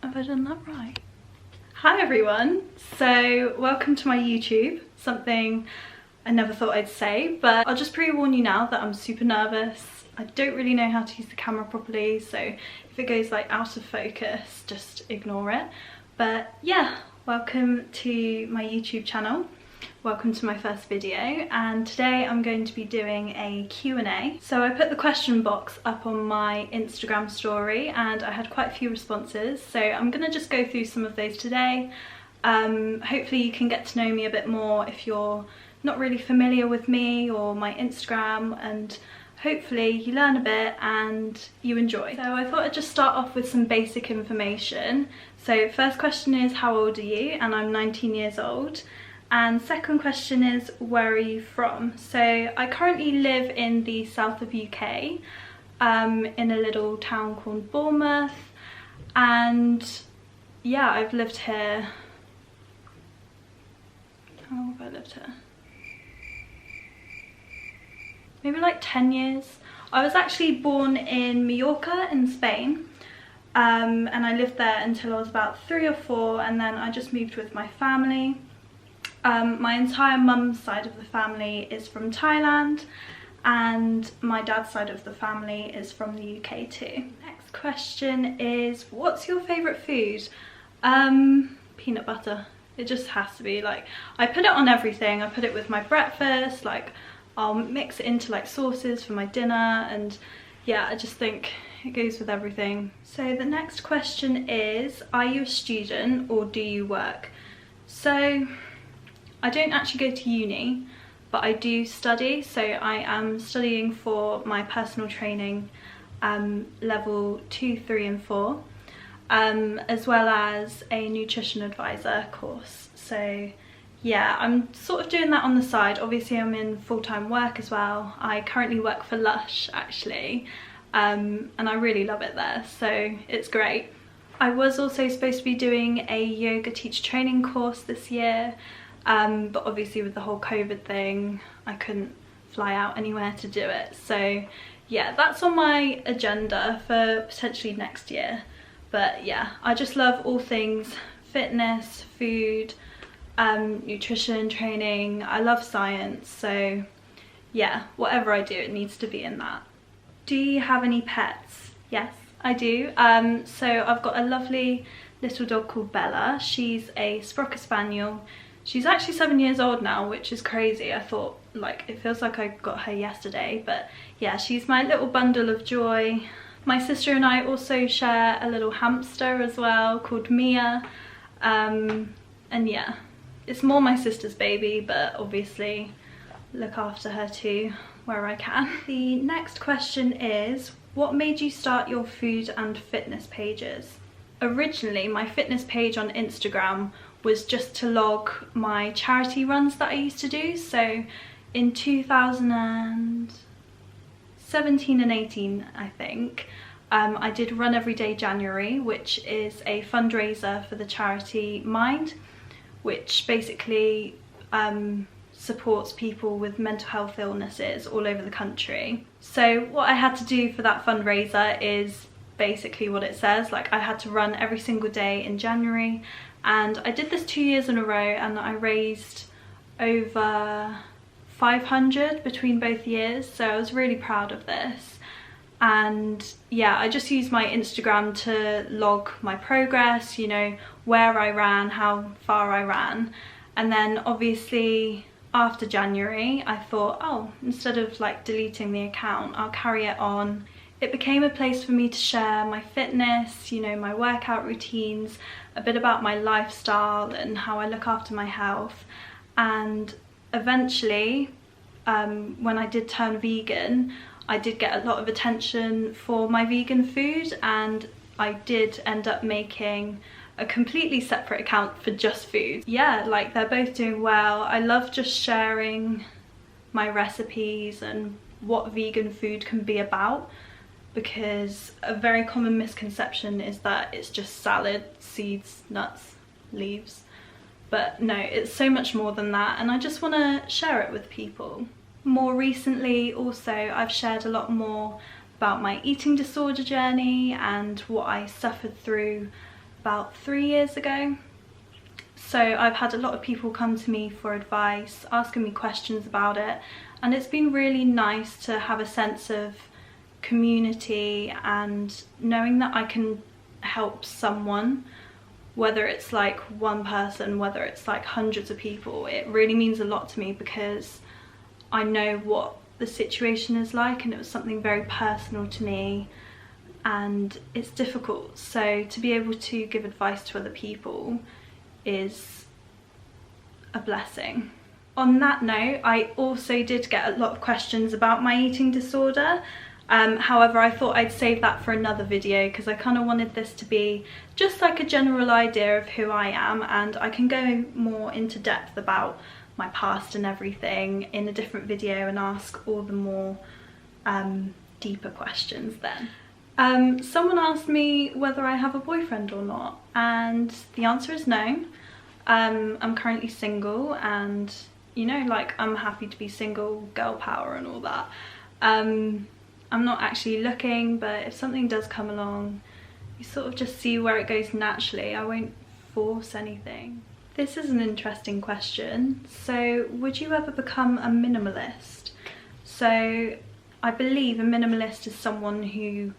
Have I done that right? Hi everyone, so welcome to my YouTube. Something I never thought I'd say, but I'll just pre-warn you now that I'm super nervous. I don't really know how to use the camera properly, so if it goes like out of focus, just ignore it. But yeah, welcome to my YouTube channel. Welcome to my first video, and today I'm going to be doing a Q&A. So I put the question box up on my Instagram story and I had quite a few responses, so I'm gonna just go through some of those today. Hopefully you can get to know me a bit more if you're not really familiar with me or my Instagram, and hopefully you learn a bit and you enjoy. So I thought I'd just start off with some basic information. So first question is, how old are you? And I'm 19 years old. And second question is, where are you from? So I currently live in the south of UK, in a little town called Bournemouth, and yeah, I've lived here. How long have I lived here? Maybe like 10 years. I was actually born in Mallorca in Spain, and I lived there until I was about 3 or 4, and then I just moved with my family. My entire mum's side of the family is from Thailand, and my dad's side of the family is from the UK too. Next question is, what's your favourite food? Peanut butter. It just has to be. Like, I put it on everything. I put it with my breakfast, like I'll mix it into like sauces for my dinner, and yeah, I just think it goes with everything. So the next question is, are you a student or do you work? So I don't actually go to uni, but I do study. So I am studying for my personal training level 2, 3 and 4, as well as a nutrition advisor course. So yeah, I'm sort of doing that on the side. Obviously I'm in full-time work as well. I currently work for Lush actually, and I really love it there, so it's great. I was also supposed to be doing a yoga teacher training course this year, but obviously with the whole COVID thing, I couldn't fly out anywhere to do it. So yeah, that's on my agenda for potentially next year. But yeah, I just love all things fitness, food, nutrition, training. I love science, so yeah, whatever I do, it needs to be in that. Do you have any pets? Yes, I do. So I've got a lovely little dog called Bella. She's a Sprocker Spaniel. She's actually 7 years old now, which is crazy. I thought, like, it feels like I got her yesterday, but yeah, she's my little bundle of joy. My sister and I also share a little hamster as well called Mia, and yeah, it's more my sister's baby, but obviously look after her too where I can. The next question is, what made you start your food and fitness pages? Originally, my fitness page on Instagram was just to log my charity runs that I used to do. So in 2017 and 18, I think, I did Run Everyday January, which is a fundraiser for the charity Mind, which basically supports people with mental health illnesses all over the country. So what I had to do for that fundraiser is basically what it says. Like, I had to run every single day in January, and I did this 2 years in a row, and I raised over 500 between both years, so I was really proud of this. And yeah, I just used my Instagram to log my progress, you know, where I ran, how far I ran. And then obviously after January, I thought, oh, instead of like deleting the account, I'll carry it on. It became a place for me to share my fitness, you know, my workout routines, a bit about my lifestyle and how I look after my health. And eventually, when I did turn vegan, I did get a lot of attention for my vegan food, and I did end up making a completely separate account for just food. Yeah, like, they're both doing well. I love just sharing my recipes and what vegan food can be about, because a very common misconception is that it's just salad, seeds, nuts, leaves. But no, it's so much more than that, and I just want to share it with people. More recently also, I've shared a lot more about my eating disorder journey and what I suffered through about 3 years ago. So I've had a lot of people come to me for advice, asking me questions about it, and it's been really nice to have a sense of community and knowing that I can help someone, whether it's like one person, whether it's like hundreds of people. It really means a lot to me because I know what the situation is like, and it was something very personal to me, and it's difficult. So to be able to give advice to other people is a blessing. On that note, I also did get a lot of questions about my eating disorder. However, I thought I'd save that for another video because I kind of wanted this to be just like a general idea of who I am, and I can go more into depth about my past and everything in a different video and ask all the more deeper questions then. Someone asked me whether I have a boyfriend or not, and the answer is no. I'm currently single, and you know, like, I'm happy to be single, girl power and all that. I'm not actually looking, but if something does come along, you sort of just see where it goes naturally. I won't force anything. This is an interesting question. So, would you ever become a minimalist? So, I believe a minimalist is someone who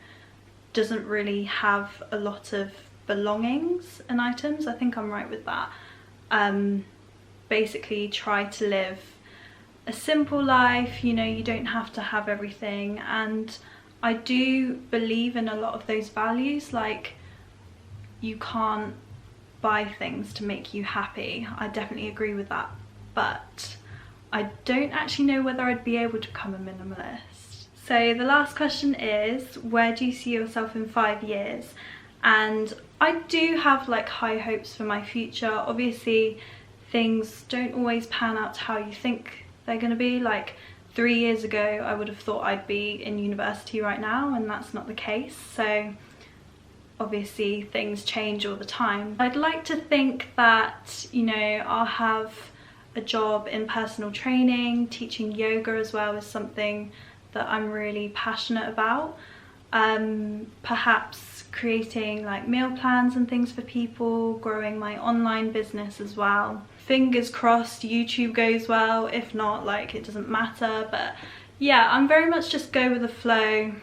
doesn't really have a lot of belongings and items. I think I'm right with that. Basically try to live a simple life, you know, you don't have to have everything, and I do believe in a lot of those values. Like, you can't buy things to make you happy. I definitely agree with that, but I don't actually know whether I'd be able to become a minimalist. So the last question is, where do you see yourself in 5 years? And I do have like high hopes for my future. Obviously things don't always pan out to how you think they're going to be. Like 3 years ago I would have thought I'd be in university right now, and that's not the case. So obviously things change all the time. I'd like to think that, you know, I'll have a job in personal training. Teaching yoga as well is something that I'm really passionate about. Perhaps creating like meal plans and things for people, growing my online business as well. Fingers crossed YouTube goes well. If not, like, it doesn't matter. But yeah, I'm very much just go with the flow,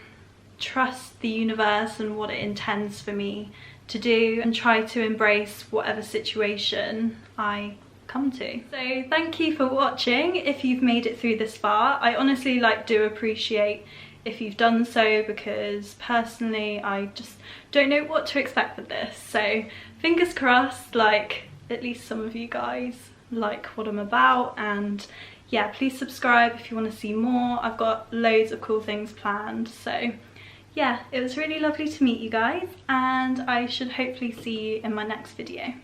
trust the universe and what it intends for me to do, and try to embrace whatever situation I come to. So thank you for watching. If you've made it through this far, I honestly do appreciate if you've done so, because personally I just don't know what to expect with this. So fingers crossed, like, at least some of you guys like what I'm about, and yeah, please subscribe if you want to see more. I've got loads of cool things planned. So yeah, it was really lovely to meet you guys, and I should hopefully see you in my next video.